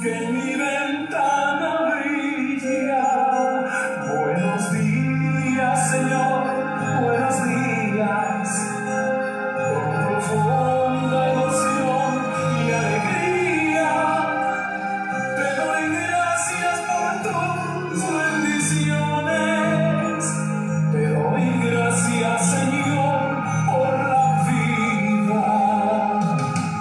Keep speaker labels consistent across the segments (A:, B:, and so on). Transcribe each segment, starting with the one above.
A: que en mi ventana brilla. Buenos días, Señor, buenos días. Con profunda emoción y alegría te doy gracias por tus bendiciones. Te doy gracias, Señor, por la vida.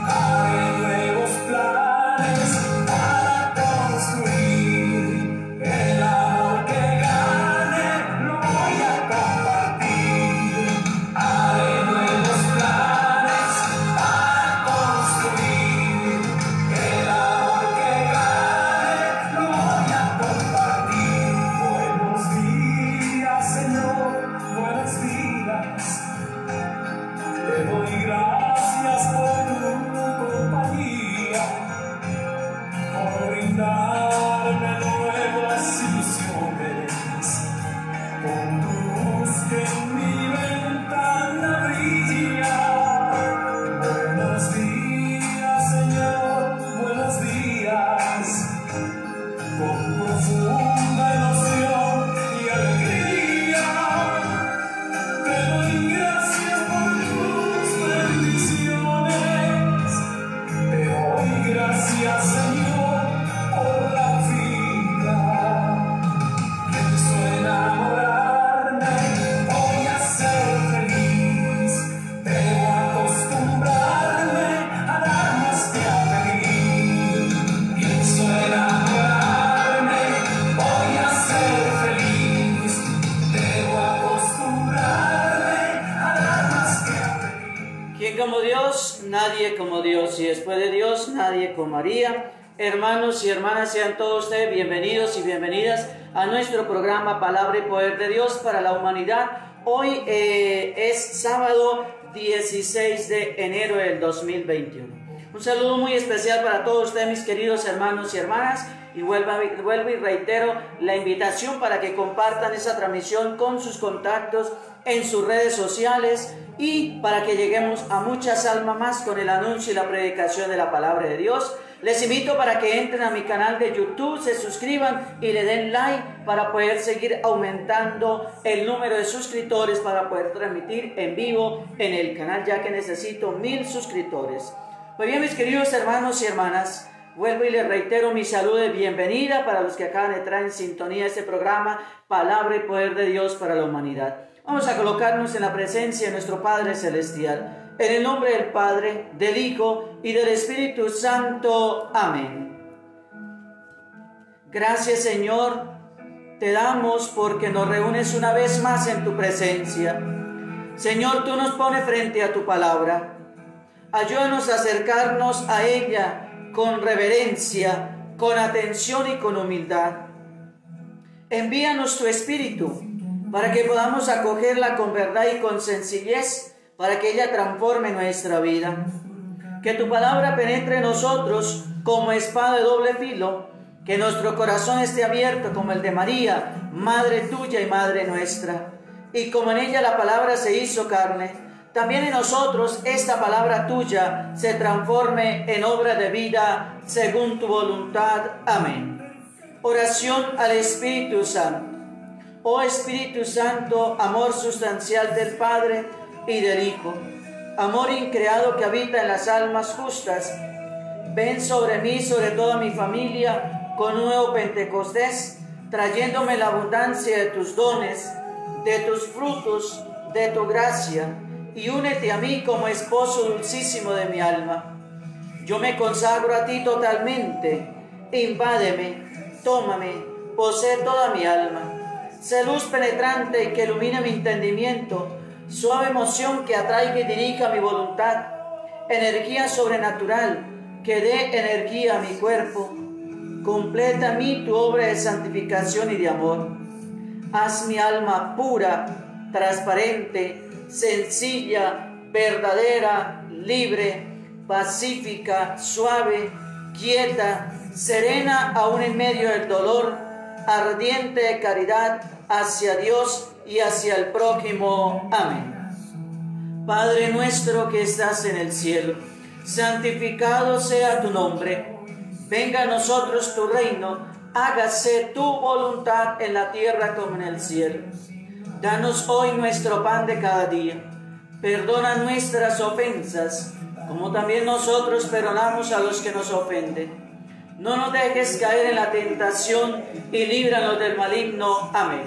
A: Haré nuevos planes para construir. El amor que gane lo voy a compartir. Haré nuevos planes para construir. El amor que gane lo voy a compartir. Buenos días, Señor, buenos días. Te doy gracias por tu compañía, por brindarme nuevas ilusiones, con tu luz que en mi ventana brilla. Buenos días, Señor, buenos días. Con profunda emoción y alegría te doy gracias por tus bendiciones. Te doy gracias, Señor, por la vida. Pienso enamorarme, voy a ser feliz. Debo acostumbrarme a dar más que a pedir. Pienso enamorarme, voy a ser feliz. Debo acostumbrarme a dar más que a pedir.
B: ¿Quién como Dios? Nadie como Dios. Y después de Dios, nadie como María. Hermanos y hermanas, sean todos ustedes bienvenidos y bienvenidas a nuestro programa Palabra y Poder de Dios para la Humanidad. Hoy es sábado 16 de enero del 2021. Un saludo muy especial para todos ustedes, mis queridos hermanos y hermanas. Y vuelvo y reitero la invitación para que compartan esa transmisión con sus contactos en sus redes sociales y para que lleguemos a muchas almas más con el anuncio y la predicación de la palabra de Dios. Les invito para que entren a mi canal de YouTube, se suscriban y le den like para poder seguir aumentando el número de suscriptores para poder transmitir en vivo en el canal, ya que necesito 1000 suscriptores. Pues bien, mis queridos hermanos y hermanas, vuelvo y les reitero mi saludo de bienvenida para los que acaban de entrar en sintonía de este programa Palabra y Poder de Dios para la Humanidad. Vamos a colocarnos en la presencia de nuestro Padre Celestial. En el nombre del Padre, del Hijo y del Espíritu Santo. Amén. Gracias, Señor, te damos porque nos reúnes una vez más en tu presencia. Señor, tú nos pones frente a tu palabra. Ayúdanos a acercarnos a ella con reverencia, con atención y con humildad. Envíanos tu Espíritu para que podamos acogerla con verdad y con sencillez, para que ella transforme nuestra vida. Que tu palabra penetre en nosotros como espada de doble filo, que nuestro corazón esté abierto como el de María, Madre tuya y Madre nuestra. Y como en ella la palabra se hizo carne, también en nosotros esta palabra tuya se transforme en obra de vida según tu voluntad. Amén. Oración al Espíritu Santo. Oh Espíritu Santo, amor sustancial del Padre y del Hijo, amor increado que habita en las almas justas, ven sobre mí, sobre toda mi familia, con un nuevo Pentecostés, trayéndome la abundancia de tus dones, de tus frutos, de tu gracia, y únete a mí como esposo dulcísimo de mi alma. Yo me consagro a ti totalmente, invádeme, tómame, posee toda mi alma. Sé luz penetrante que ilumine mi entendimiento, suave emoción que atraiga y dirija mi voluntad, energía sobrenatural que dé energía a mi cuerpo. Completa en mí tu obra de santificación y de amor. Haz mi alma pura, transparente, sencilla, verdadera, libre, pacífica, suave, quieta, serena aún en medio del dolor, ardiente de caridad hacia Dios y hacia el prójimo. Amén. Padre nuestro que estás en el cielo, santificado sea tu nombre. Venga a nosotros tu reino, hágase tu voluntad en la tierra como en el cielo. Danos hoy nuestro pan de cada día. Perdona nuestras ofensas, como también nosotros perdonamos a los que nos ofenden. No nos dejes caer en la tentación y líbranos del maligno. Amén.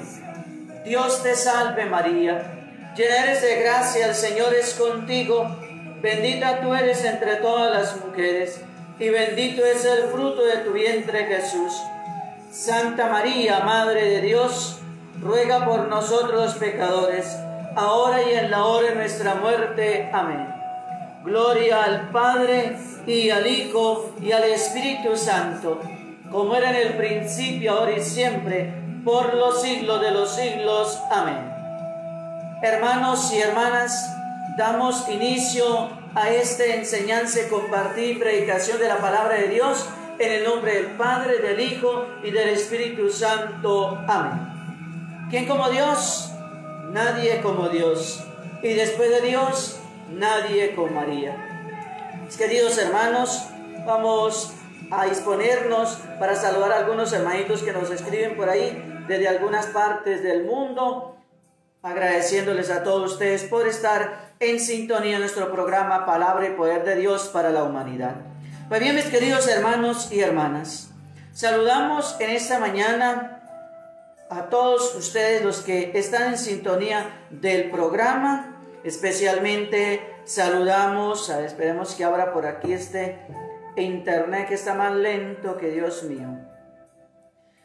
B: Dios te salve María, llena eres de gracia, el Señor es contigo. Bendita tú eres entre todas las mujeres, y bendito es el fruto de tu vientre Jesús. Santa María, Madre de Dios, ruega por nosotros los pecadores, ahora y en la hora de nuestra muerte. Amén. Gloria al Padre, y al Hijo, y al Espíritu Santo, como era en el principio, ahora y siempre, por los siglos de los siglos. Amén. Hermanos y hermanas, damos inicio a esta enseñanza, compartir y predicación de la palabra de Dios, en el nombre del Padre, del Hijo y del Espíritu Santo. Amén. ¿Quién como Dios? Nadie como Dios. Y después de Dios, nadie como María. Queridos hermanos, vamos a disponernos para saludar a algunos hermanitos que nos escriben por ahí desde algunas partes del mundo, agradeciéndoles a todos ustedes por estar en sintonía en nuestro programa Palabra y Poder de Dios para la Humanidad. Pues bien, mis queridos hermanos y hermanas, saludamos en esta mañana a todos ustedes los que están en sintonía del programa. Especialmente saludamos, esperemos que abra por aquí este internet que está más lento que Dios mío.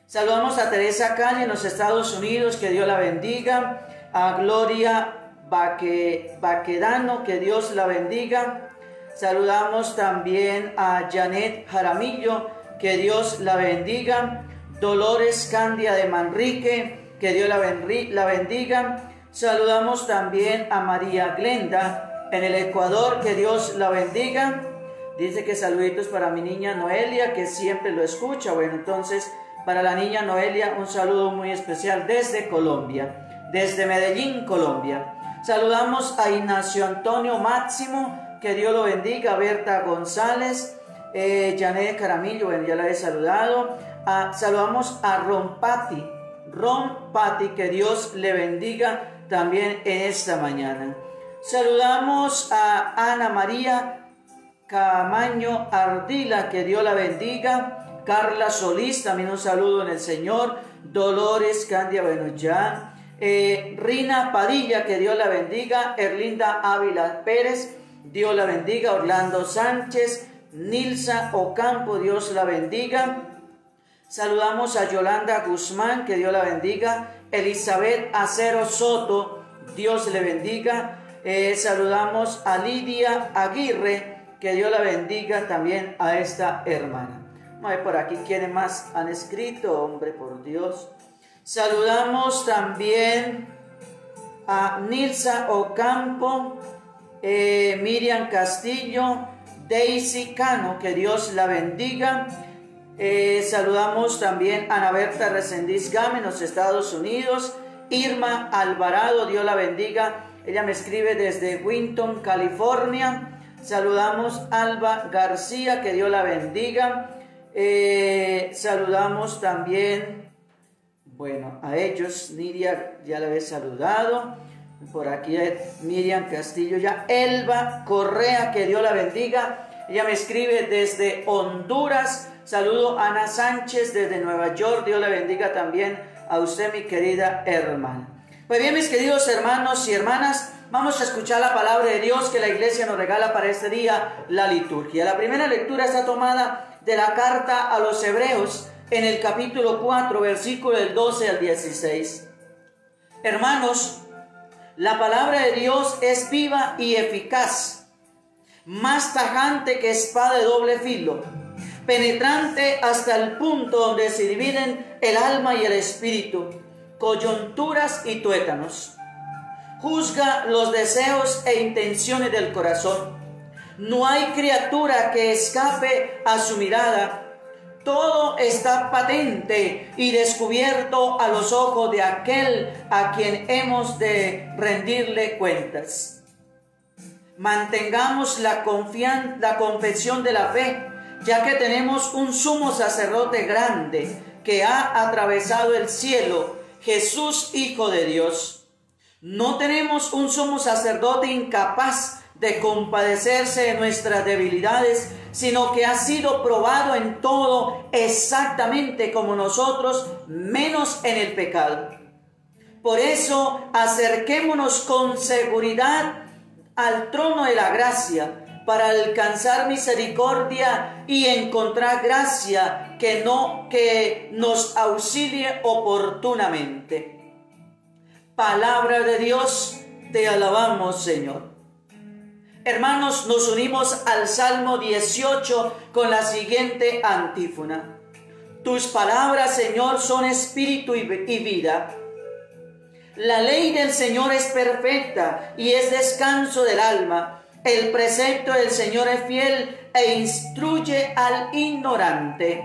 B: Saludamos a Teresa Calle en los Estados Unidos, que Dios la bendiga. A Gloria Baquedano, que Dios la bendiga. Saludamos también a Janet Jaramillo, que Dios la bendiga. Dolores Candia de Manrique, que Dios la bendiga. Saludamos también a María Glenda en el Ecuador, que Dios la bendiga. Dice que saluditos para mi niña Noelia, que siempre lo escucha. Bueno, entonces para la niña Noelia un saludo muy especial desde Colombia, desde Medellín, Colombia. Saludamos a Ignacio Antonio Máximo, que Dios lo bendiga. Berta González, Janet Caramillo, bueno, ya la he saludado. Saludamos a Ron Patti, que Dios le bendiga también en esta mañana. Saludamos a Ana María Camaño Ardila, que Dios la bendiga. Carla Solís, también un saludo en el Señor. Dolores Candia, bueno ya. Rina Padilla, que Dios la bendiga. Erlinda Ávila Pérez, Dios la bendiga. Orlando Sánchez, Nilsa Ocampo, Dios la bendiga. Saludamos a Yolanda Guzmán, que Dios la bendiga. Elizabeth Acero Soto, Dios le bendiga. Saludamos a Lidia Aguirre, que Dios la bendiga también a esta hermana. Vamos a ver por aquí quiénes más han escrito, hombre, por Dios. Saludamos también a Nilsa Ocampo, Miriam Castillo, Daisy Cano, que Dios la bendiga. Saludamos también a Ana Berta Resendiz Game en los Estados Unidos. Irma Alvarado, Dios la bendiga. Ella me escribe desde Winton, California. Saludamos a Alba García, que Dios la bendiga. Saludamos también, bueno, a ellos. Nidia ya la he saludado. Por aquí Miriam Castillo ya. Elba Correa, que Dios la bendiga. Ella me escribe desde Honduras. Saludo a Ana Sánchez desde Nueva York. Dios la bendiga también a usted, mi querida hermana. Pues bien, mis queridos hermanos y hermanas, vamos a escuchar la palabra de Dios que la iglesia nos regala para este día, la liturgia. La primera lectura está tomada de la carta a los Hebreos en el capítulo 4, versículo del 12 al 16. Hermanos, la palabra de Dios es viva y eficaz, más tajante que espada de doble filo, penetrante hasta el punto donde se dividen el alma y el espíritu, coyunturas y tuétanos. Juzga los deseos e intenciones del corazón. No hay criatura que escape a su mirada. Todo está patente y descubierto a los ojos de aquel a quien hemos de rendirle cuentas. Mantengamos la confesión de la fe. ya que tenemos un sumo sacerdote grande que ha atravesado el cielo, Jesús, Hijo de Dios. No tenemos un sumo sacerdote incapaz de compadecerse de nuestras debilidades, sino que ha sido probado en todo exactamente como nosotros, menos en el pecado. Por eso, acerquémonos con seguridad al trono de la gracia, para alcanzar misericordia y encontrar gracia que nos auxilie oportunamente. Palabra de Dios, te alabamos, Señor. Hermanos, nos unimos al Salmo 18 con la siguiente antífona. Tus palabras, Señor, son espíritu y vida. La ley del Señor es perfecta y es descanso del alma. El precepto del Señor es fiel e instruye al ignorante.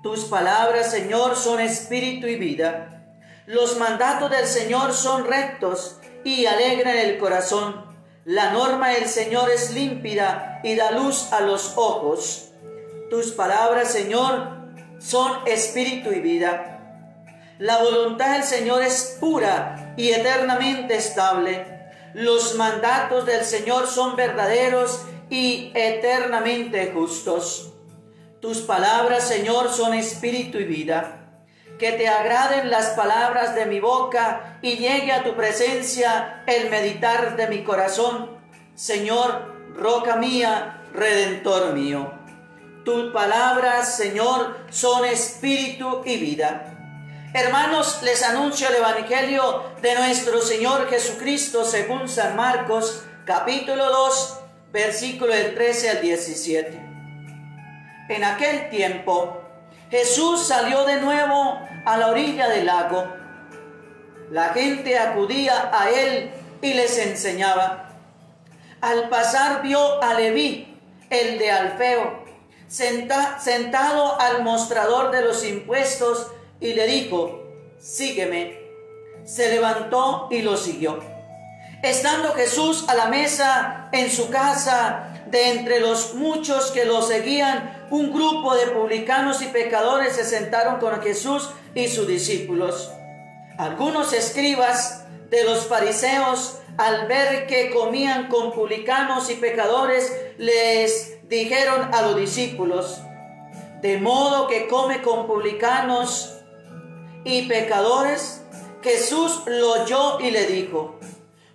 B: Tus palabras, Señor, son espíritu y vida. Los mandatos del Señor son rectos y alegran el corazón. La norma del Señor es límpida y da luz a los ojos. Tus palabras, Señor, son espíritu y vida. La voluntad del Señor es pura y eternamente estable. Los mandatos del Señor son verdaderos y eternamente justos. Tus palabras, Señor, son espíritu y vida. Que te agraden las palabras de mi boca y llegue a tu presencia el meditar de mi corazón. Señor, roca mía, redentor mío. Tus palabras, Señor, son espíritu y vida. Hermanos, les anuncio el Evangelio de nuestro Señor Jesucristo según San Marcos, capítulo 2, versículo del 13 al 17. En aquel tiempo, Jesús salió de nuevo a la orilla del lago. La gente acudía a él y les enseñaba. Al pasar vio a Leví, el de Alfeo, sentado al mostrador de los impuestos, y le dijo: sígueme. Se levantó y lo siguió. Estando Jesús a la mesa en su casa, de entre los muchos que lo seguían, un grupo de publicanos y pecadores se sentaron con Jesús y sus discípulos. Algunos escribas de los fariseos, al ver que comían con publicanos y pecadores, les dijeron a los discípulos: ¿de modo que come con publicanos y pecadores? Jesús lo oyó y le dijo: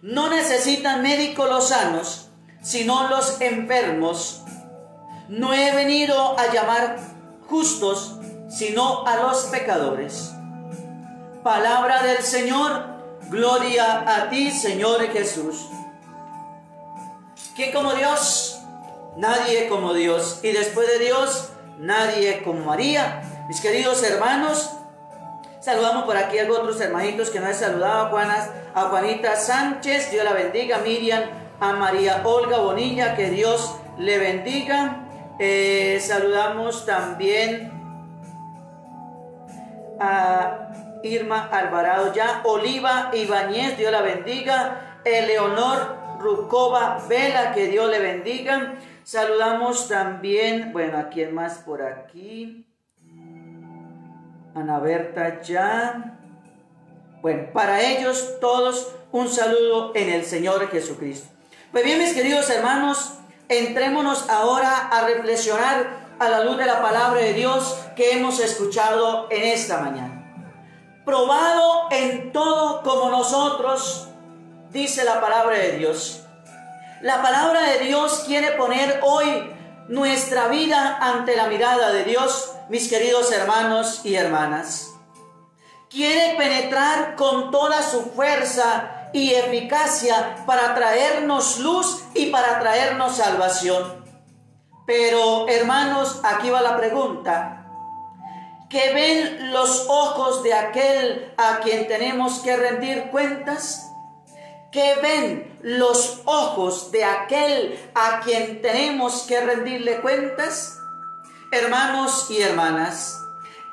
B: no necesitan médicos los sanos, sino los enfermos. No he venido a llamar justos, sino a los pecadores. Palabra del Señor. Gloria a ti, Señor Jesús. ¿Quién como Dios? Nadie como Dios. Y después de Dios, nadie como María. Mis queridos hermanos, saludamos por aquí a otros hermanitos que nos han saludado. A Juanita Sánchez, Dios la bendiga. Miriam, a María Olga Bonilla, que Dios le bendiga. Saludamos también a Irma Alvarado, ya Oliva Ibáñez, Dios la bendiga. Eleonor Rucova Vela, que Dios le bendiga. Saludamos también, bueno, ¿a quién más por aquí? Ana Berta ya. Bueno, para ellos todos un saludo en el Señor Jesucristo. Pues bien, mis queridos hermanos, entrémonos ahora a reflexionar a la luz de la palabra de Dios que hemos escuchado en esta mañana. Probado en todo como nosotros, dice la palabra de Dios. La palabra de Dios quiere poner hoy nuestra vida ante la mirada de Dios, mis queridos hermanos y hermanas. Quiere penetrar con toda su fuerza y eficacia para traernos luz y para traernos salvación. Pero, hermanos, aquí va la pregunta. ¿Qué ven los ojos de aquel a quien tenemos que rendir cuentas? ¿Qué ven los ojos de aquel a quien tenemos que rendirle cuentas? Hermanos y hermanas,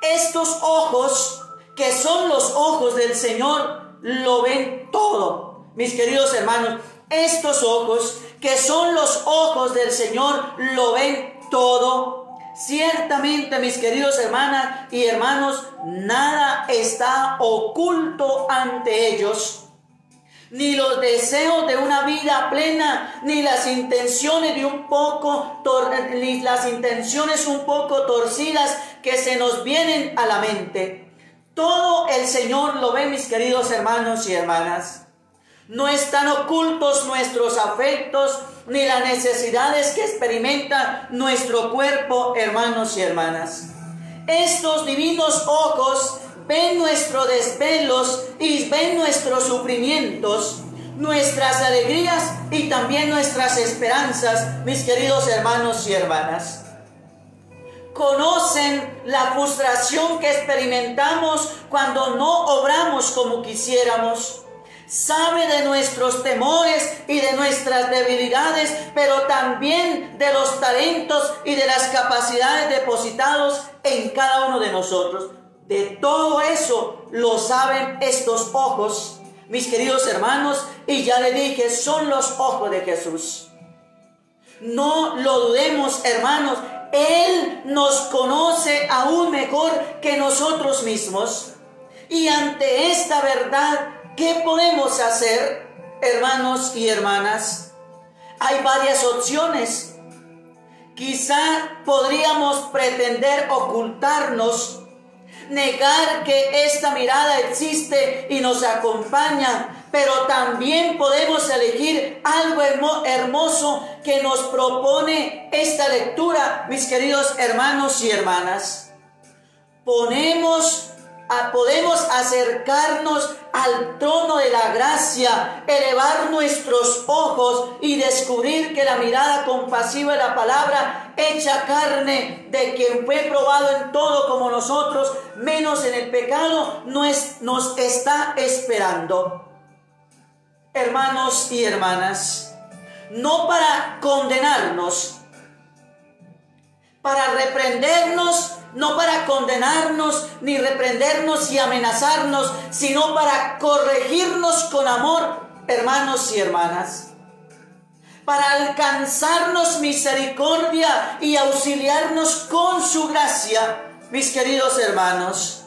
B: estos ojos, que son los ojos del Señor, lo ven todo. Mis queridos hermanos, estos ojos, que son los ojos del Señor, lo ven todo. Ciertamente, mis queridos hermanas y hermanos, nada está oculto ante ellos. Ni los deseos de una vida plena, ni las intenciones un poco torcidas que se nos vienen a la mente. Todo el Señor lo ve, mis queridos hermanos y hermanas. No están ocultos nuestros afectos, ni las necesidades que experimenta nuestro cuerpo, hermanos y hermanas. Estos divinos ojos ven nuestros desvelos y ven nuestros sufrimientos, nuestras alegrías y también nuestras esperanzas, mis queridos hermanos y hermanas. Conocen la frustración que experimentamos cuando no obramos como quisiéramos. Sabe de nuestros temores y de nuestras debilidades, pero también de los talentos y de las capacidades depositados en cada uno de nosotros. De todo eso lo saben estos ojos, mis queridos hermanos, y ya le dije, son los ojos de Jesús. No lo dudemos, hermanos, Él nos conoce aún mejor que nosotros mismos. Y ante esta verdad, ¿qué podemos hacer, hermanos y hermanas? Hay varias opciones. Quizá podríamos pretender ocultarnos, negar que esta mirada existe y nos acompaña, pero también podemos elegir algo hermoso que nos propone esta lectura, mis queridos hermanos y hermanas. Podemos acercarnos al trono de la gracia, elevar nuestros ojos y descubrir que la mirada compasiva de la palabra hecha carne de quien fue probado en todo como nosotros, menos en el pecado, nos está esperando. Hermanos y hermanas, no para condenarnos, para reprendernos, no para condenarnos, ni reprendernos y amenazarnos, sino para corregirnos con amor, hermanos y hermanas. Para alcanzarnos misericordia y auxiliarnos con su gracia, mis queridos hermanos.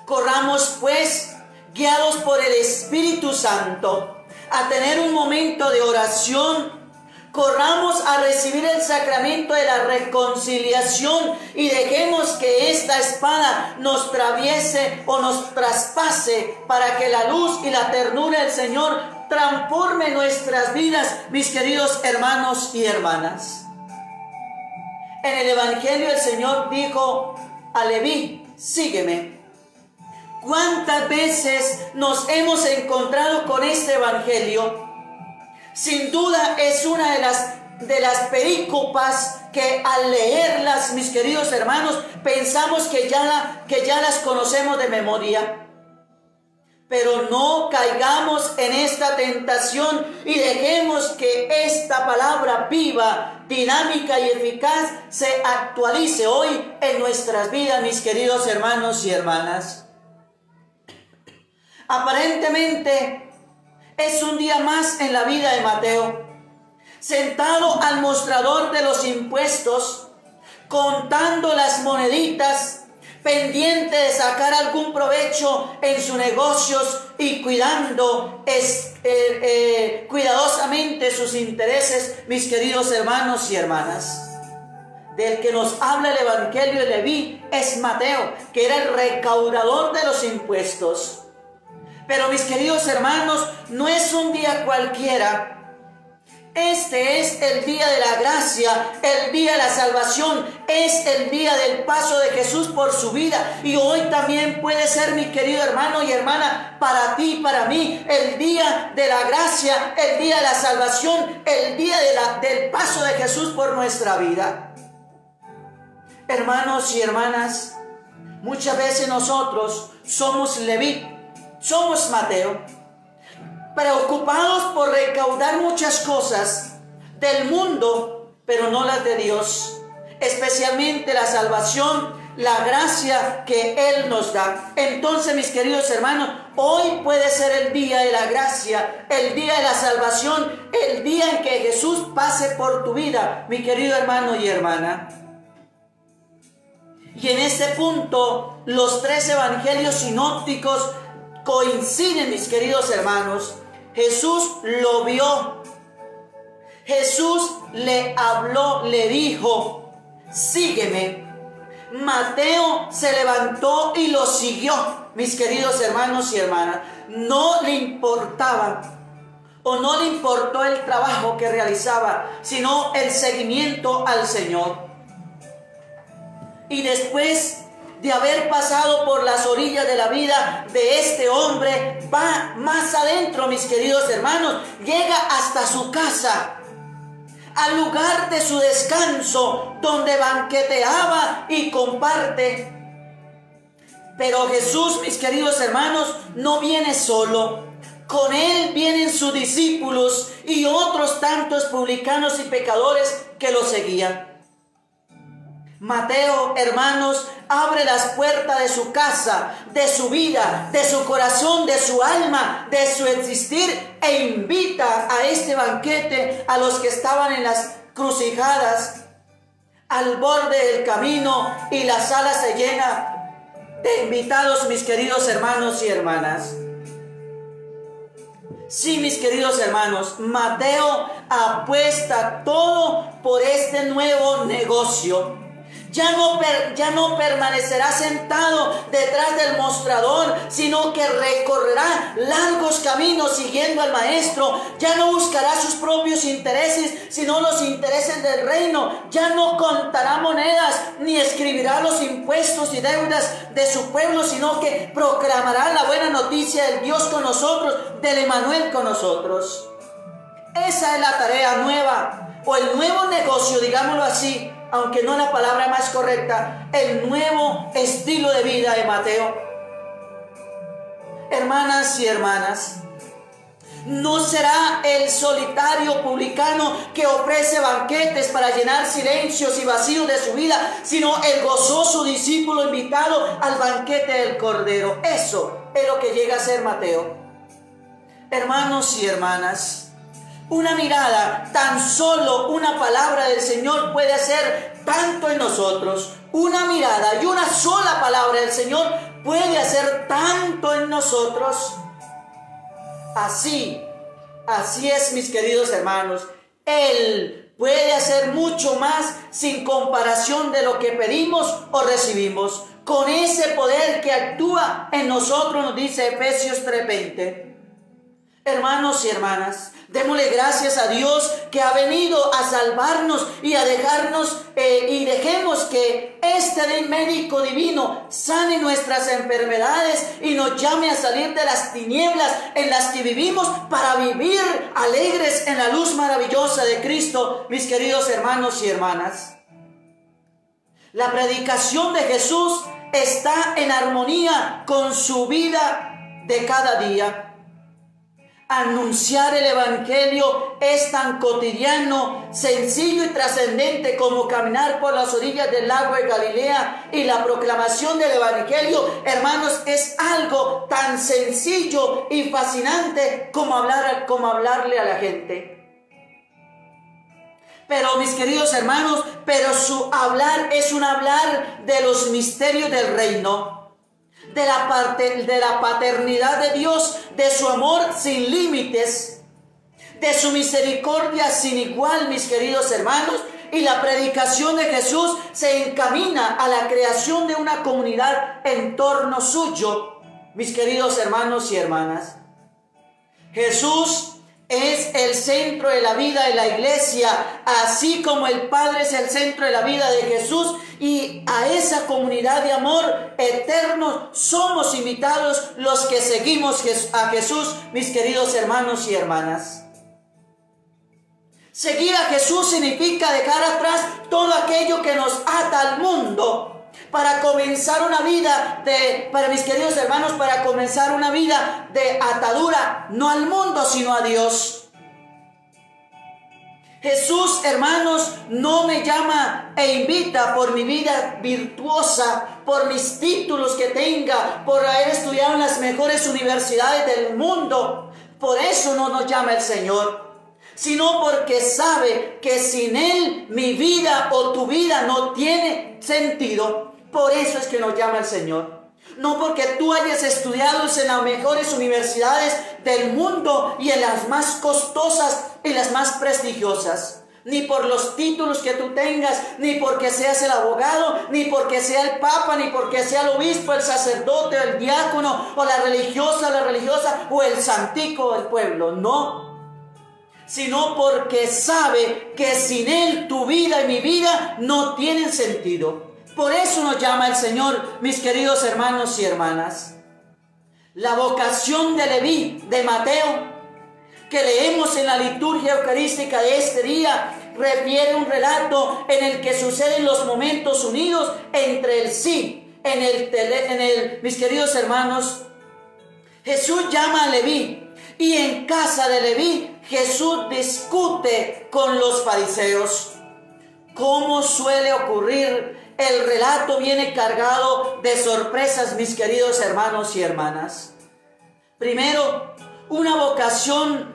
B: Corramos pues, guiados por el Espíritu Santo, a tener un momento de oración. Corramos a recibir el sacramento de la reconciliación y dejemos que esta espada nos atraviese o nos traspase para que la luz y la ternura del Señor transforme nuestras vidas, mis queridos hermanos y hermanas. En el Evangelio el Señor dijo a Leví, sígueme. ¿Cuántas veces nos hemos encontrado con este Evangelio? Sin duda es una de las perícopas que al leerlas, mis queridos hermanos, pensamos que ya las conocemos de memoria. Pero no caigamos en esta tentación y dejemos que esta palabra viva, dinámica y eficaz se actualice hoy en nuestras vidas, mis queridos hermanos y hermanas. Aparentemente es un día más en la vida de Mateo, sentado al mostrador de los impuestos, contando las moneditas, pendiente de sacar algún provecho en sus negocios y cuidando cuidadosamente sus intereses, mis queridos hermanos y hermanas. Del que nos habla el Evangelio de Leví es Mateo, que era el recaudador de los impuestos. Pero mis queridos hermanos, no es un día cualquiera. Este es el día de la gracia, el día de la salvación, es el día del paso de Jesús por su vida. Y hoy también puede ser, mi querido hermano y hermana, para ti y para mí, el día de la gracia, el día de la salvación, el día del paso de Jesús por nuestra vida. Hermanos y hermanas, muchas veces nosotros somos Leví, somos Mateo, preocupados por recaudar muchas cosas del mundo, pero no las de Dios, especialmente la salvación, la gracia que Él nos da. Entonces, mis queridos hermanos, hoy puede ser el día de la gracia, el día de la salvación, el día en que Jesús pase por tu vida, mi querido hermano y hermana. este punto los 3 evangelios sinópticos coinciden, mis queridos hermanos. Jesús lo vio. Jesús le habló, le dijo, sígueme. Mateo se levantó y lo siguió, mis queridos hermanos y hermanas. No le importaba o no le importó el trabajo que realizaba, sino el seguimiento al Señor. Y después de haber pasado por las orillas de la vida de este hombre, va más adentro, mis queridos hermanos, llega hasta su casa, al lugar de su descanso, donde banqueteaba y comparte. Pero Jesús, mis queridos hermanos, no viene solo. Con él vienen sus discípulos y otros tantos publicanos y pecadores que lo seguían. Mateo, hermanos, abre las puertas de su casa, de su vida, de su corazón, de su alma, de su existir, e invita a este banquete a los que estaban en las crucijadas, al borde del camino, y la sala se llena de invitados, mis queridos hermanos y hermanas. Sí, mis queridos hermanos, Mateo apuesta todo por este nuevo negocio. Ya no permanecerá sentado detrás del mostrador, sino que recorrerá largos caminos siguiendo al Maestro. Ya no buscará sus propios intereses, sino los intereses del reino. Ya no contará monedas, ni escribirá los impuestos y deudas de su pueblo, sino que proclamará la buena noticia del Dios con nosotros, del Emmanuel con nosotros. Esa es la tarea nueva, o el nuevo negocio, digámoslo así, aunque no la palabra más correcta, el nuevo estilo de vida de Mateo. Hermanas y hermanas, no será el solitario publicano que ofrece banquetes para llenar silencios y vacíos de su vida, sino el gozoso discípulo invitado al banquete del Cordero. Eso es lo que llega a ser Mateo. Hermanos y hermanas, una mirada, tan solo una palabra del Señor puede hacer tanto en nosotros. Una mirada y una sola palabra del Señor puede hacer tanto en nosotros. Así es, mis queridos hermanos. Él puede hacer mucho más sin comparación de lo que pedimos o recibimos. Con ese poder que actúa en nosotros, nos dice Efesios 3:20. Hermanos y hermanas, démosle gracias a Dios que ha venido a salvarnos y a dejarnos y dejemos que este médico divino sane nuestras enfermedades y nos llame a salir de las tinieblas en las que vivimos para vivir alegres en la luz maravillosa de Cristo, mis queridos hermanos y hermanas. La predicación de Jesús está en armonía con su vida de cada día. Anunciar el Evangelio es tan cotidiano, sencillo y trascendente como caminar por las orillas del lago de Galilea, y la proclamación del Evangelio, hermanos, es algo tan sencillo y fascinante como hablarle a la gente. Pero mis queridos hermanos, su hablar es un hablar de los misterios del reino. De la paternidad de Dios, de su amor sin límites, de su misericordia sin igual, mis queridos hermanos. Y la predicación de Jesús se encamina a la creación de una comunidad en torno suyo, mis queridos hermanos y hermanas. Jesús es el centro de la vida de la iglesia, así como el Padre es el centro de la vida de Jesús, y a esa comunidad de amor eterno somos invitados los que seguimos a Jesús, mis queridos hermanos y hermanas. Seguir a Jesús significa dejar atrás todo aquello que nos ata al mundo, para comenzar una vida mis queridos hermanos, para comenzar una vida de atadura, no al mundo, sino a Dios. Jesús, hermanos, no me llama e invita por mi vida virtuosa, por mis títulos que tenga, por haber estudiado en las mejores universidades del mundo. Por eso no nos llama el Señor, sino porque sabe que sin Él mi vida o tu vida no tiene sentido. Por eso es que nos llama el Señor. No porque tú hayas estudiado en las mejores universidades del mundo y en las más costosas y las más prestigiosas. Ni por los títulos que tú tengas, ni porque seas el abogado, ni porque sea el papa, ni porque sea el obispo, el sacerdote, el diácono, o la religiosa, o el santico del pueblo. No. Sino porque sabe que sin Él tu vida y mi vida no tienen sentido. Por eso nos llama el Señor, mis queridos hermanos y hermanas. La vocación de Leví, de Mateo, que leemos en la liturgia eucarística de este día, refiere un relato en el que suceden los momentos unidos entre el sí, mis queridos hermanos. Jesús llama a Leví y en casa de Leví Jesús discute con los fariseos. ¿Cómo suele ocurrir? El relato viene cargado de sorpresas, mis queridos hermanos y hermanas. Primero, una vocación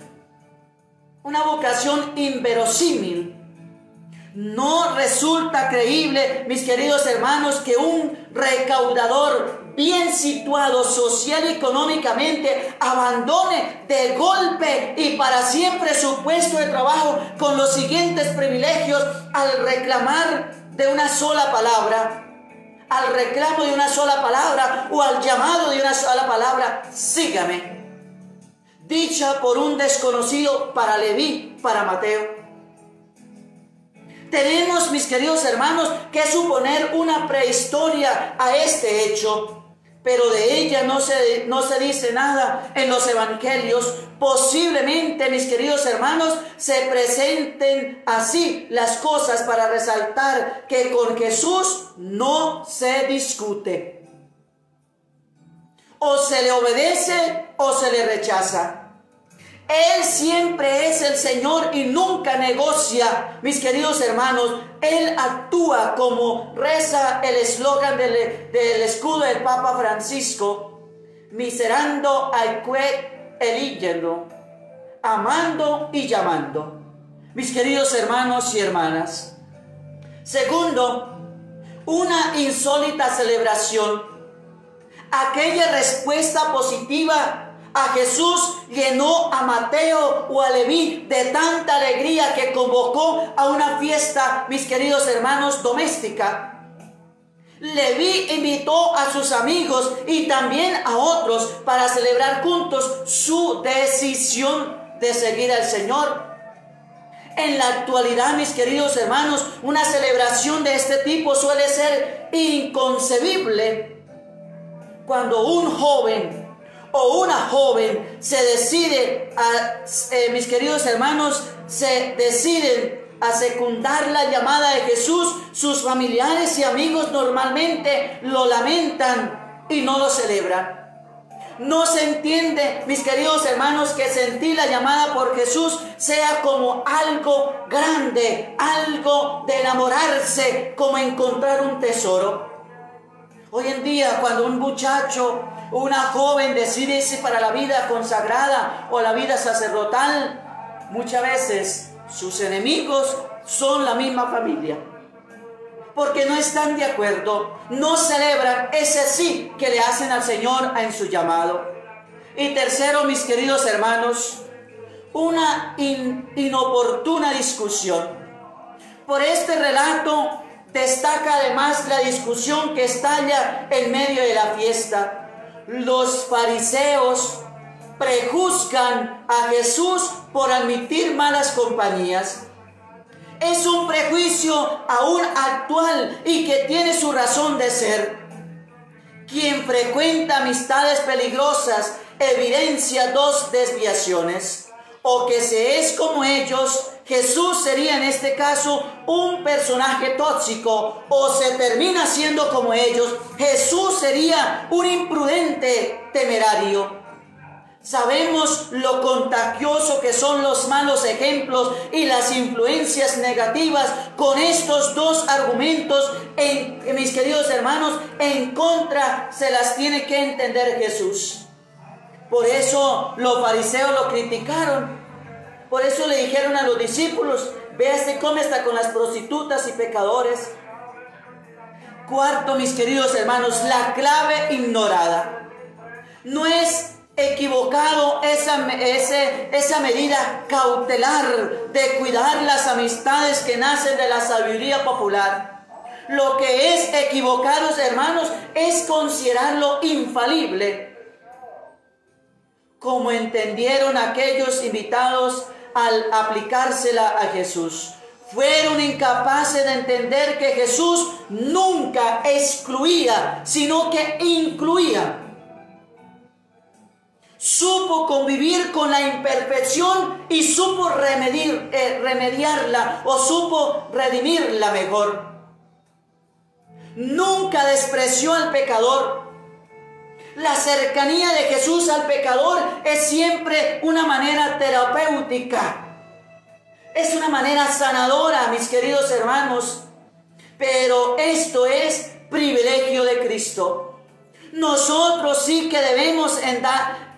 B: inverosímil. No resulta creíble, mis queridos hermanos, que un recaudador bien situado social y económicamente abandone de golpe y para siempre su puesto de trabajo con los siguientes privilegios al reclamar de una sola palabra, al reclamo de una sola palabra o al llamado de una sola palabra: sígame. Dicha por un desconocido para Leví, para Mateo. Tenemos, mis queridos hermanos, que suponer una prehistoria a este hecho, pero de ella no se dice nada en los evangelios. Posiblemente, mis queridos hermanos, se presenten así las cosas para resaltar que con Jesús no se discute. O se le obedece o se le rechaza. Él siempre es el Señor y nunca negocia, mis queridos hermanos. Él actúa como reza el eslogan del escudo del Papa Francisco: miserando aeque eligiendo, amando y llamando. Mis queridos hermanos y hermanas. Segundo, una insólita celebración. Aquella respuesta positiva a Jesús llenó a Mateo o a Leví de tanta alegría que convocó a una fiesta, mis queridos hermanos, doméstica. Leví invitó a sus amigos y también a otros para celebrar juntos su decisión de seguir al Señor. En la actualidad, mis queridos hermanos, una celebración de este tipo suele ser inconcebible. Cuando un joven o una joven se decide mis queridos hermanos, se deciden a secundar la llamada de Jesús, sus familiares y amigos normalmente lo lamentan y no lo celebran. No se entiende, mis queridos hermanos, que sentir la llamada por Jesús sea como algo grande, algo de enamorarse, como encontrar un tesoro. Hoy en día, cuando un muchacho o una joven decide irse para la vida consagrada o la vida sacerdotal, muchas veces sus enemigos son la misma familia, porque no están de acuerdo, no celebran ese sí que le hacen al Señor en su llamado. Y tercero, mis queridos hermanos, una inoportuna discusión. Por este relato destaca además la discusión que estalla en medio de la fiesta. Los fariseos prejuzgan a Jesús por admitir malas compañías. Es un prejuicio aún actual y que tiene su razón de ser. Quien frecuenta amistades peligrosas evidencia dos desviaciones: o que se es como ellos, Jesús sería en este caso un personaje tóxico, o se termina siendo como ellos, Jesús sería un imprudente temerario. Sabemos lo contagioso que son los malos ejemplos y las influencias negativas. Con estos dos argumentos, mis queridos hermanos, en contra se las tiene que entender Jesús. Por eso los fariseos lo criticaron. Por eso le dijeron a los discípulos: vea, se come hasta con las prostitutas y pecadores. Cuarto, mis queridos hermanos, la clave ignorada. No es equivocado esa medida cautelar de cuidar las amistades que nacen de la sabiduría popular. Lo que es equivocado, hermanos, es considerarlo infalible, como entendieron aquellos invitados al aplicársela a Jesús. Fueron incapaces de entender que Jesús nunca excluía, sino que incluía. Supo convivir con la imperfección y supo remediarla o supo redimirla mejor. Nunca despreció al pecador. La cercanía de Jesús al pecador es siempre una manera terapéutica. Es una manera sanadora, mis queridos hermanos. Pero esto es privilegio de Cristo. Nosotros sí que debemos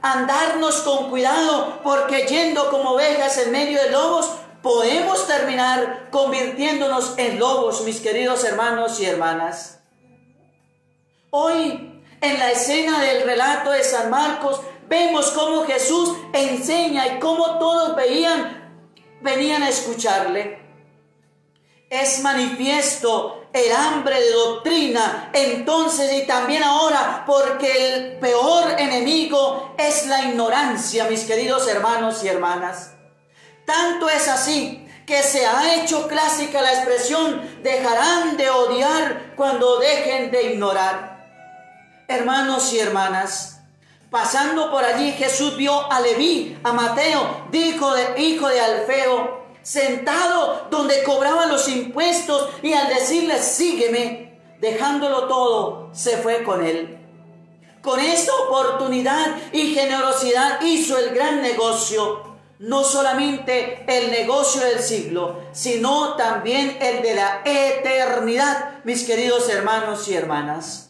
B: andarnos con cuidado, porque yendo como ovejas en medio de lobos, podemos terminar convirtiéndonos en lobos, mis queridos hermanos y hermanas. Hoy, en la escena del relato de San Marcos, vemos cómo Jesús enseña y cómo todos venían a escucharle. Es manifiesto el hambre de doctrina entonces y también ahora, porque el peor enemigo es la ignorancia, mis queridos hermanos y hermanas. Tanto es así que se ha hecho clásica la expresión: dejarán de odiar cuando dejen de ignorar. Hermanos y hermanas, pasando por allí, Jesús vio a Leví, a Mateo, hijo de Alfeo, sentado donde cobraban los impuestos, y al decirle sígueme, dejándolo todo, se fue con él. Con esta oportunidad y generosidad hizo el gran negocio, no solamente el negocio del siglo, sino también el de la eternidad, mis queridos hermanos y hermanas.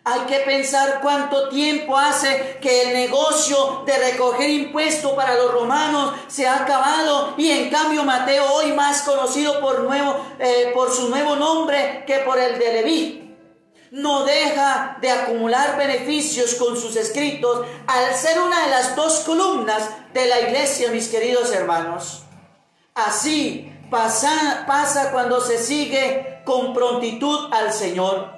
B: Hay que pensar cuánto tiempo hace que el negocio de recoger impuestos para los romanos se ha acabado, y en cambio Mateo, hoy más conocido por su nuevo nombre que por el de Leví, no deja de acumular beneficios con sus escritos, al ser una de las dos columnas de la iglesia, mis queridos hermanos. Así pasa cuando se sigue con prontitud al Señor.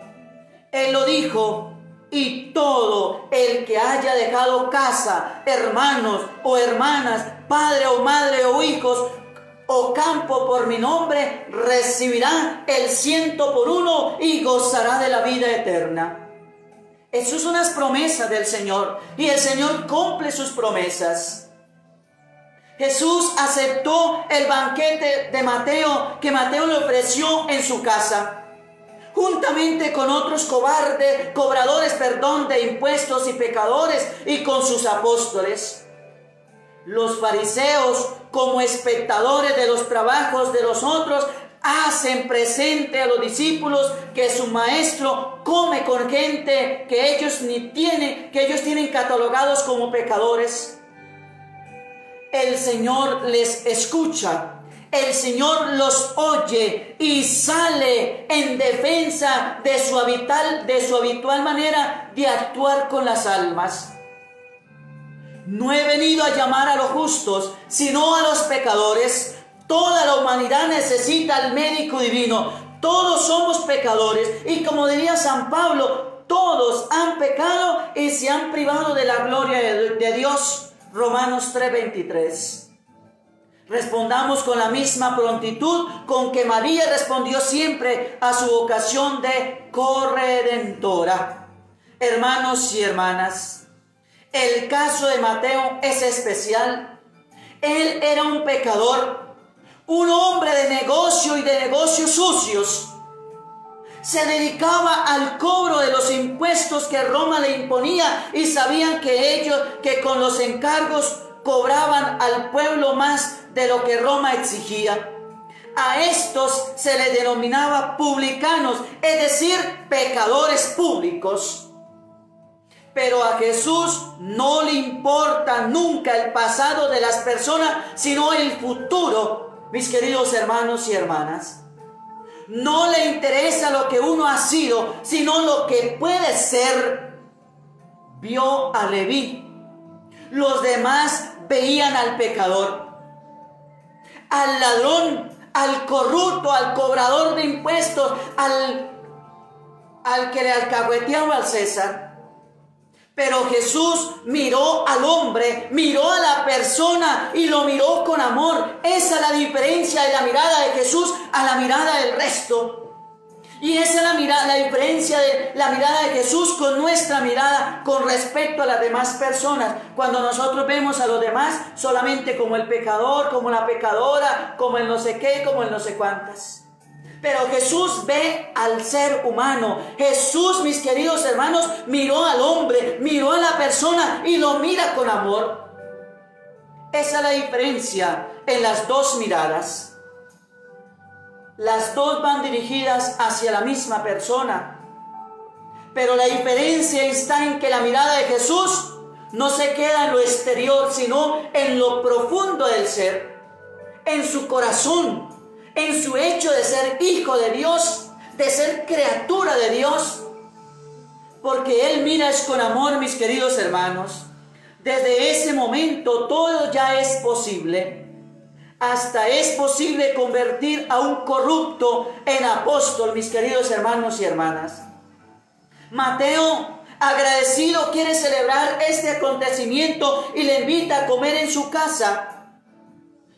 B: Él lo dijo: y todo el que haya dejado casa, hermanos o hermanas, padre o madre o hijos o campo por mi nombre, recibirá el 100 por 1 y gozará de la vida eterna. Eso son unas promesas del Señor, y el Señor cumple sus promesas. Jesús aceptó el banquete de Mateo, que Mateo le ofreció en su casa, juntamente con otros cobradores de impuestos y pecadores, y con sus apóstoles. Los fariseos, como espectadores de los trabajos de los otros, hacen presente a los discípulos que su maestro come con gente que ellos tienen catalogados como pecadores. El Señor les escucha. El Señor los oye y sale en defensa de su habitual manera de actuar con las almas. No he venido a llamar a los justos, sino a los pecadores. Toda la humanidad necesita al médico divino. Todos somos pecadores, y como diría San Pablo, todos han pecado y se han privado de la gloria de Dios. Romanos 3:23. Respondamos con la misma prontitud con que María respondió siempre a su vocación de corredentora. Hermanos y hermanas, el caso de Mateo es especial. Él era un pecador, un hombre de negocio y de negocios sucios. Se dedicaba al cobro de los impuestos que Roma le imponía, y sabían que con los encargos cobraban al pueblo más de lo que Roma exigía. A estos se les denominaba publicanos, es decir, pecadores públicos. Pero a Jesús no le importa nunca el pasado de las personas, sino el futuro, mis queridos hermanos y hermanas. no le interesa lo que uno ha sido, sino lo que puede ser. Vio a Leví. Los demás veían al pecador, al ladrón, al corrupto, al cobrador de impuestos, al que le alcahueteaba al César. Pero Jesús miró al hombre, miró a la persona y lo miró con amor. Esa es la diferencia de la mirada de Jesús a la mirada del resto. Y esa es la diferencia de la mirada de Jesús con nuestra mirada con respecto a las demás personas. Cuando nosotros vemos a los demás solamente como el pecador, como la pecadora, como el no sé qué, como el no sé cuántas. Pero Jesús ve al ser humano. Jesús, mis queridos hermanos, miró al hombre, miró a la persona y lo mira con amor. Esa es la diferencia en las dos miradas. Las dos van dirigidas hacia la misma persona. Pero la diferencia está en que la mirada de Jesús no se queda en lo exterior, sino en lo profundo del ser, en su corazón, en su hecho de ser hijo de Dios, de ser criatura de Dios. Porque Él mira es con amor, mis queridos hermanos. Desde ese momento todo ya es posible. Hasta es posible convertir a un corrupto en apóstol, mis queridos hermanos y hermanas. Mateo, agradecido, quiere celebrar este acontecimiento y le invita a comer en su casa.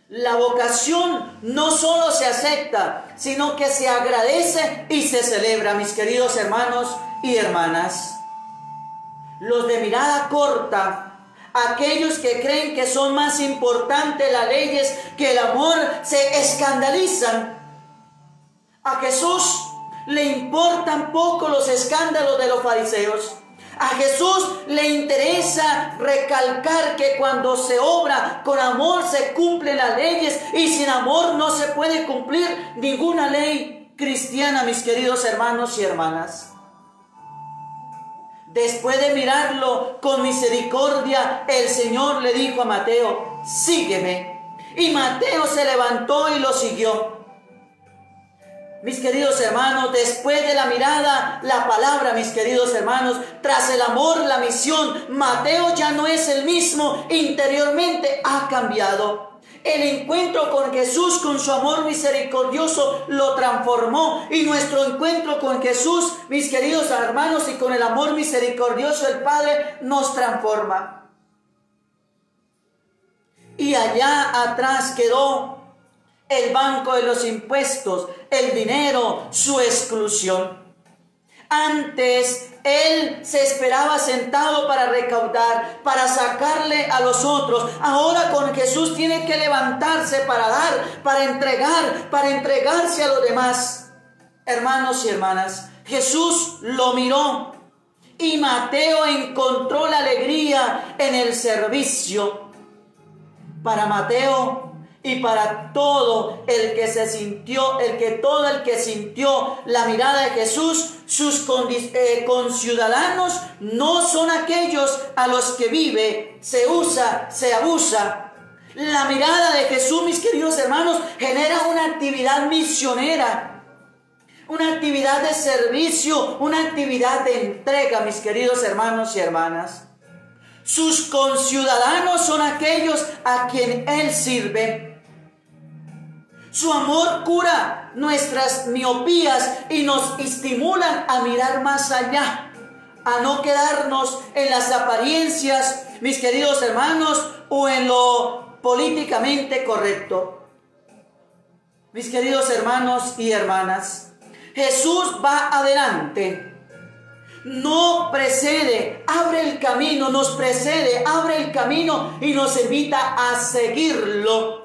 B: La vocación no solo se acepta, sino que se agradece y se celebra, mis queridos hermanos y hermanas. Los de mirada corta, aquellos que creen que son más importantes las leyes que el amor, se escandalizan. A Jesús le importan poco los escándalos de los fariseos. A Jesús le interesa recalcar que cuando se obra con amor se cumplen las leyes, y sin amor no se puede cumplir ninguna ley cristiana, mis queridos hermanos y hermanas. Después de mirarlo con misericordia, el Señor le dijo a Mateo: sígueme. Y Mateo se levantó y lo siguió. Mis queridos hermanos, después de la mirada, la palabra, mis queridos hermanos, tras el amor, la misión, Mateo ya no es el mismo, interiormente ha cambiado. El encuentro con Jesús, con su amor misericordioso, lo transformó. Y nuestro encuentro con Jesús, mis queridos hermanos, y con el amor misericordioso del Padre, nos transforma. Y allá atrás quedó el banco de los impuestos, el dinero, su exclusión. Antes él se esperaba sentado para recaudar, para sacarle a los otros. Ahora con Jesús tiene que levantarse para dar, para entregarse a los demás. Hermanos y hermanas, Jesús lo miró y Mateo encontró la alegría en el servicio. Para Mateo y para todo el que se sintió, todo el que sintió la mirada de Jesús, sus conciudadanos no son aquellos a los que vive, se usa, se abusa. La mirada de Jesús, mis queridos hermanos, genera una actividad misionera, una actividad de servicio, una actividad de entrega, mis queridos hermanos y hermanas. Sus conciudadanos son aquellos a quien Él sirve. Su amor cura nuestras miopías y nos estimula a mirar más allá, a no quedarnos en las apariencias, mis queridos hermanos, o en lo políticamente correcto. Mis queridos hermanos y hermanas, Jesús va adelante. No precede, abre el camino, nos precede, abre el camino y nos invita a seguirlo.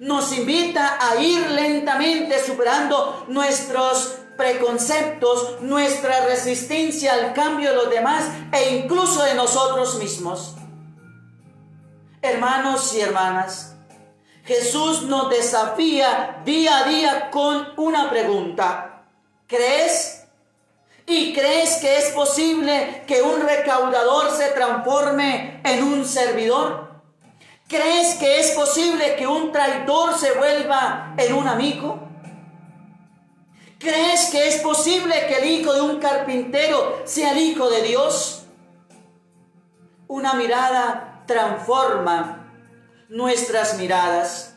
B: Nos invita a ir lentamente superando nuestros preconceptos, nuestra resistencia al cambio de los demás e incluso de nosotros mismos. Hermanos y hermanas, Jesús nos desafía día a día con una pregunta. ¿Crees? ¿Y crees que es posible que un recaudador se transforme en un servidor? ¿Crees que es posible que un traidor se vuelva en un amigo? ¿Crees que es posible que el hijo de un carpintero sea el hijo de Dios? Una mirada transforma nuestras miradas.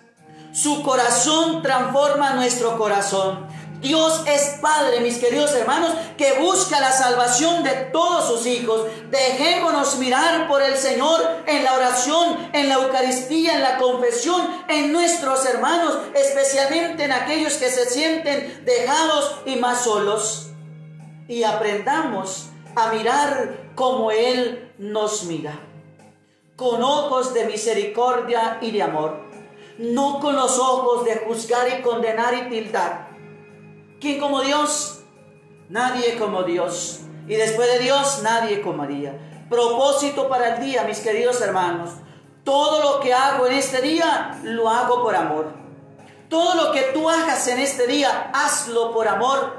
B: Su corazón transforma nuestro corazón. Dios es Padre, mis queridos hermanos, que busca la salvación de todos sus hijos. Dejémonos mirar por el Señor en la oración, en la Eucaristía, en la confesión, en nuestros hermanos, especialmente en aquellos que se sienten dejados y más solos. Y aprendamos a mirar como Él nos mira, con ojos de misericordia y de amor, no con los ojos de juzgar y condenar y tildar. ¿Quién como Dios? Nadie como Dios. Y después de Dios, nadie como María. Propósito para el día, mis queridos hermanos. Todo lo que hago en este día, lo hago por amor. Todo lo que tú hagas en este día, hazlo por amor,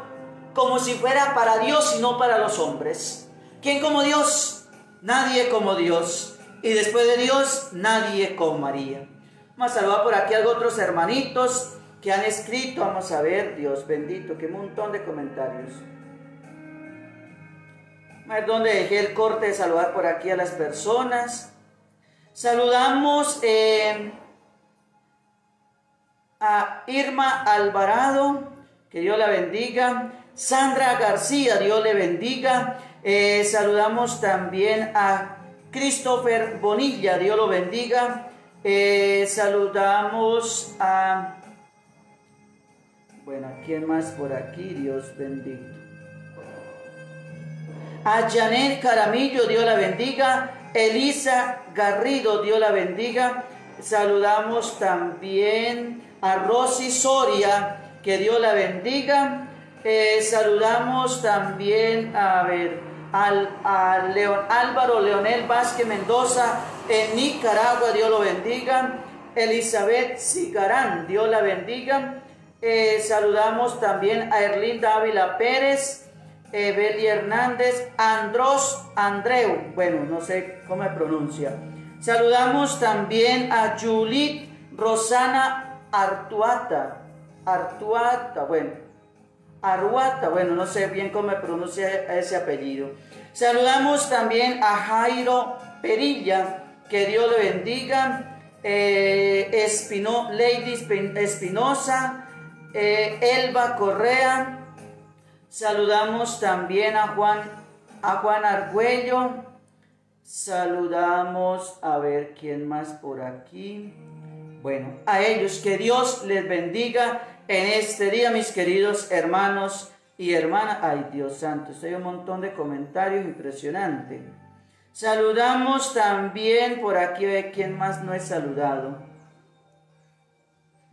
B: como si fuera para Dios y no para los hombres. ¿Quién como Dios? Nadie como Dios. Y después de Dios, nadie como María. Vamos a saludar por aquí a otros hermanitos que han escrito. Vamos a ver, Dios bendito, qué montón de comentarios. A ver dónde dejé el corte de saludar por aquí a las personas. Saludamos a Irma Alvarado, que Dios la bendiga. Sandra García, Dios le bendiga. Saludamos también a Christopher Bonilla, Dios lo bendiga. Saludamos a... Bueno, ¿a quién más por aquí? Dios bendito. A Janet Caramillo, Dios la bendiga. Elisa Garrido, Dios la bendiga. Saludamos también a Rosy Soria, que Dios la bendiga. Saludamos también a Álvaro Leonel Vázquez Mendoza en Nicaragua, Dios lo bendiga. Elizabeth Cigarán, Dios la bendiga. Saludamos también a Erlinda Ávila Pérez, Beli Hernández, Andreu, bueno, no sé cómo se pronuncia. Saludamos también a Judith Rosana Arruata, bueno, no sé bien cómo se pronuncia ese apellido. Saludamos también a Jairo Perilla, que Dios le bendiga. Lady Espinosa, Elba Correa. Saludamos también a Juan Argüello. Saludamos, a ver quién más por aquí. Bueno, a ellos, que Dios les bendiga en este día, mis queridos hermanos y hermanas. Ay, Dios santo, estoy un montón de comentarios, impresionante. Saludamos también por aquí, a ver quién más no he saludado.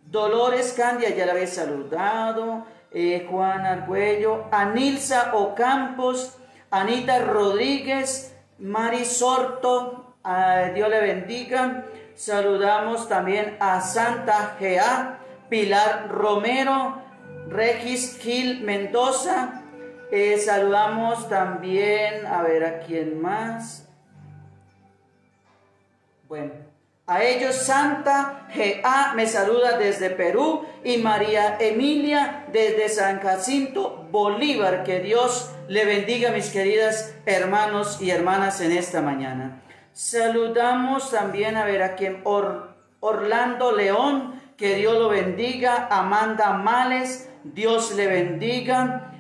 B: Dolores Candia, ya la había saludado. Juan Argüello, Anilza Ocampos, Anita Rodríguez, Mari Sorto, Dios le bendiga. Saludamos también a Santa Gea, Pilar Romero, Regis Gil Mendoza. Saludamos también, a ver a quién más. Bueno, a ellos Santa G.A. me saluda desde Perú y María Emilia desde San Jacinto, Bolívar. Que Dios le bendiga, mis queridas hermanos y hermanas, en esta mañana. Saludamos también, a ver a quien, Orlando León, que Dios lo bendiga. Amanda Males, Dios le bendiga.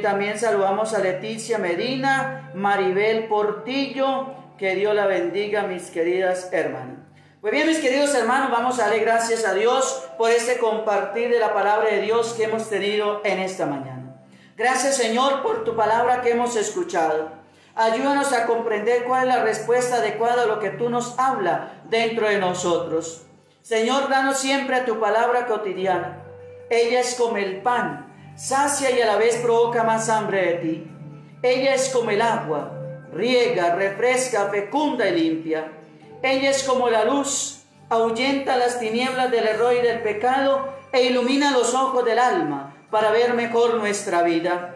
B: También saludamos a Leticia Medina, Maribel Portillo, que Dios la bendiga, mis queridas hermanas. Pues bien, mis queridos hermanos, vamos a darle gracias a Dios por este compartir de la palabra de Dios que hemos tenido en esta mañana. Gracias, Señor, por tu palabra que hemos escuchado. Ayúdanos a comprender cuál es la respuesta adecuada a lo que tú nos hablas dentro de nosotros. Señor, danos siempre a tu palabra cotidiana. Ella es como el pan, sacia y a la vez provoca más hambre de ti. Ella es como el agua, riega, refresca, fecunda y limpia. Ella es como la luz, ahuyenta las tinieblas del error y del pecado e ilumina los ojos del alma para ver mejor nuestra vida.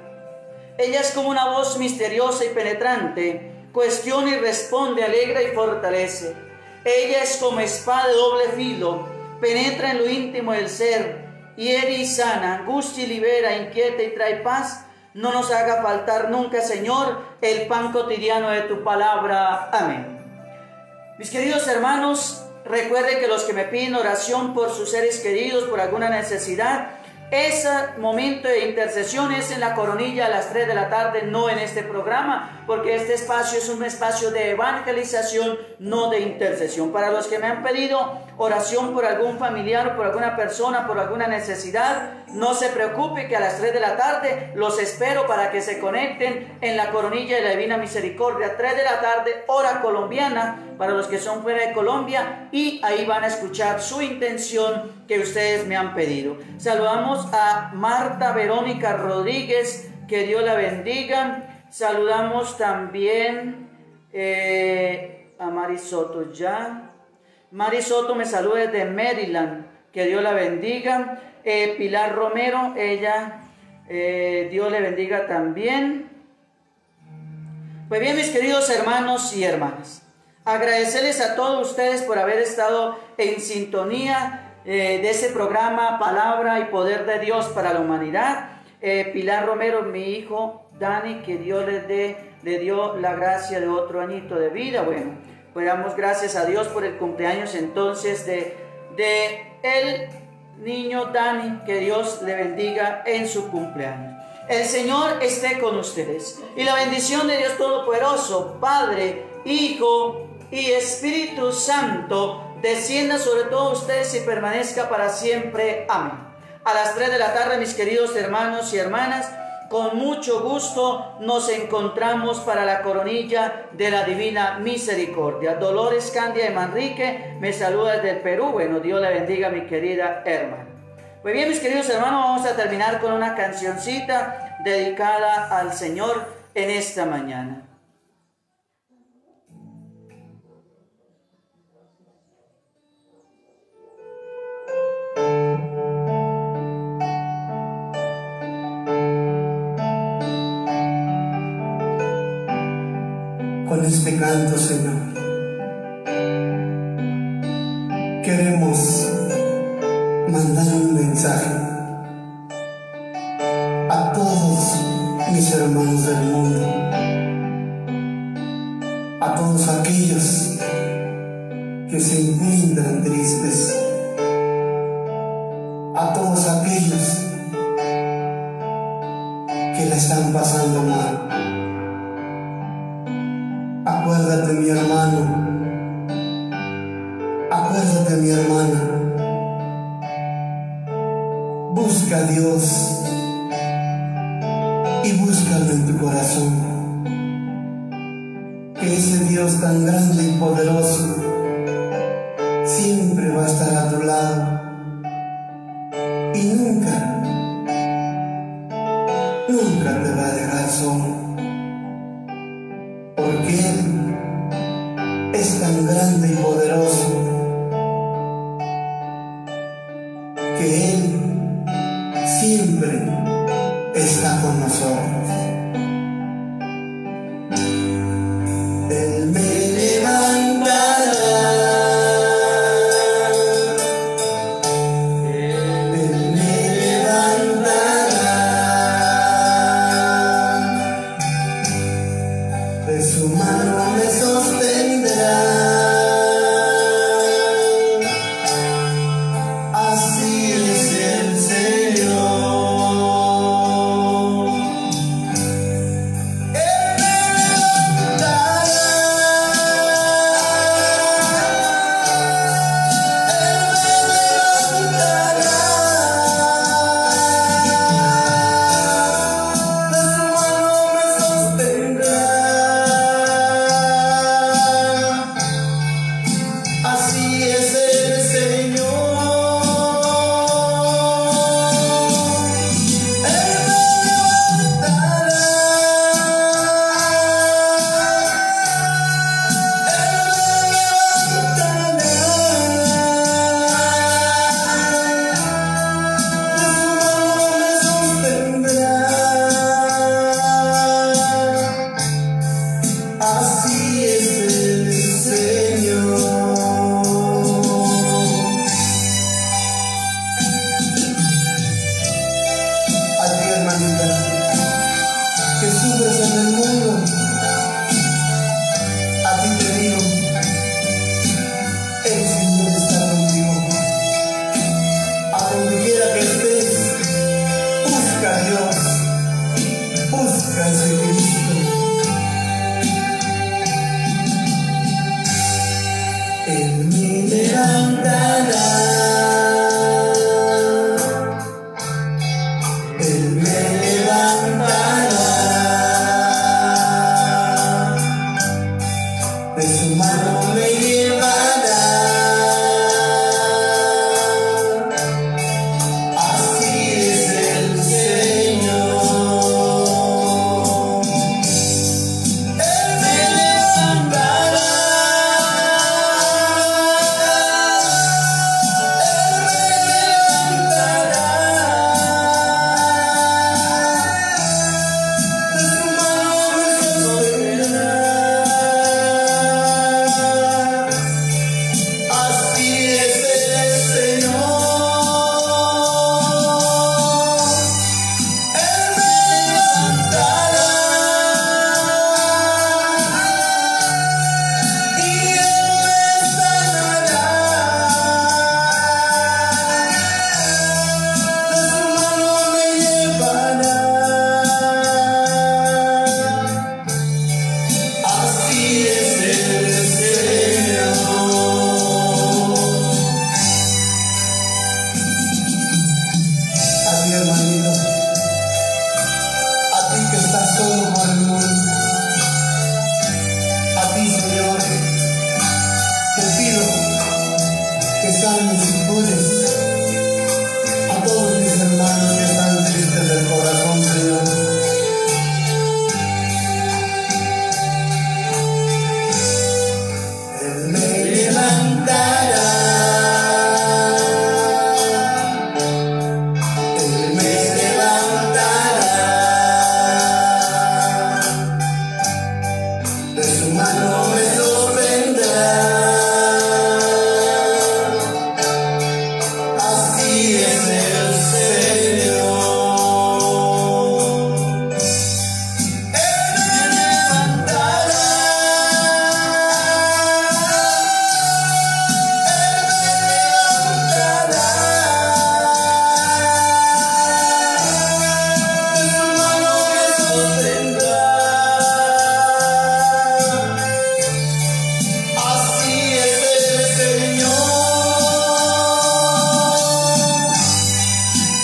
B: Ella es como una voz misteriosa y penetrante, cuestiona y responde, alegra y fortalece. Ella es como espada de doble filo, penetra en lo íntimo del ser, hiere y sana, angustia y libera, inquieta y trae paz. No nos haga faltar nunca, Señor, el pan cotidiano de tu palabra. Amén. Mis queridos hermanos, recuerden que los que me piden oración por sus seres queridos, por alguna necesidad, ese momento de intercesión es en la Coronilla a las 3 de la tarde, no en este programa, porque este espacio es un espacio de evangelización, no de intercesión. Para los que me han pedido oración por algún familiar o por alguna persona, por alguna necesidad, no se preocupe que a las 3 de la tarde los espero para que se conecten en la Coronilla de la Divina Misericordia, 3 de la tarde, hora colombiana, para los que son fuera de Colombia, y ahí van a escuchar su intención que ustedes me han pedido. Saludamos a Marta Verónica Rodríguez, que Dios la bendiga. Saludamos también a Mari Soto ya. Mari Soto me saluda desde Maryland, que Dios la bendiga. Pilar Romero, ella, Dios le bendiga también. Pues bien, mis queridos hermanos y hermanas, agradecerles a todos ustedes por haber estado en sintonía de ese programa Palabra y Poder de Dios para la Humanidad. Pilar Romero, mi hijo Dani, que Dios le dio la gracia de otro añito de vida. Bueno, pues damos gracias a Dios por el cumpleaños entonces de el niño Dani, que Dios le bendiga en su cumpleaños. El Señor esté con ustedes y la bendición de Dios Todopoderoso, Padre, Hijo y Espíritu Santo, descienda sobre todos ustedes y permanezca para siempre. Amén. A las 3 de la tarde, mis queridos hermanos y hermanas, con mucho gusto nos encontramos para la Coronilla de la Divina Misericordia. Dolores Candia de Manrique me saluda desde el Perú. Bueno, Dios la bendiga, mi querida hermana. Pues bien, mis queridos hermanos, vamos a terminar con una cancioncita dedicada al Señor en esta mañana.
C: Con este canto, Señor, queremos mandar un mensaje a todos mis hermanos del mundo, a todos aquellos que se encuentran tristes, a todos aquellos que la están pasando mal. Acuérdate, mi hermano, acuérdate, mi hermana, busca a Dios y búscalo en tu corazón, que ese Dios tan grande y poderoso siempre va a estar a tu lado y nunca te va a dejar solo. Porque Él es tan grande y poderoso que Él siempre está con nosotros. Él me levantará, Él me levantará, de su mano me sostendrá. Así es el Señor. Él me levantará, Él me levantará, de su mano me sostendrá. Así es el Señor. Él me levantará, Él me levantará, así es el Señor. consuele a todos mis hermanos que están tristes del corazón, Señor. Él me levantará, Él me levantará, de su mano me sostendrá. Así es el Señor. Él me levantará, de su mano me sostendrá. Así es el Señor.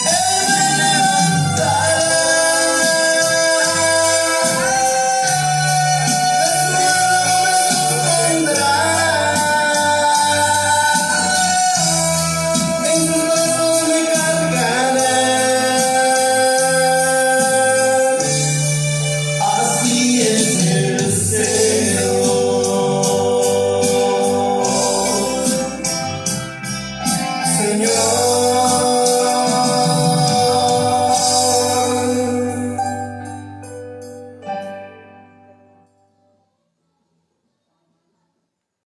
C: Él me levantará, de su mano me sostendrá, en sus brazos me cargará. Así es el Señor. Señor,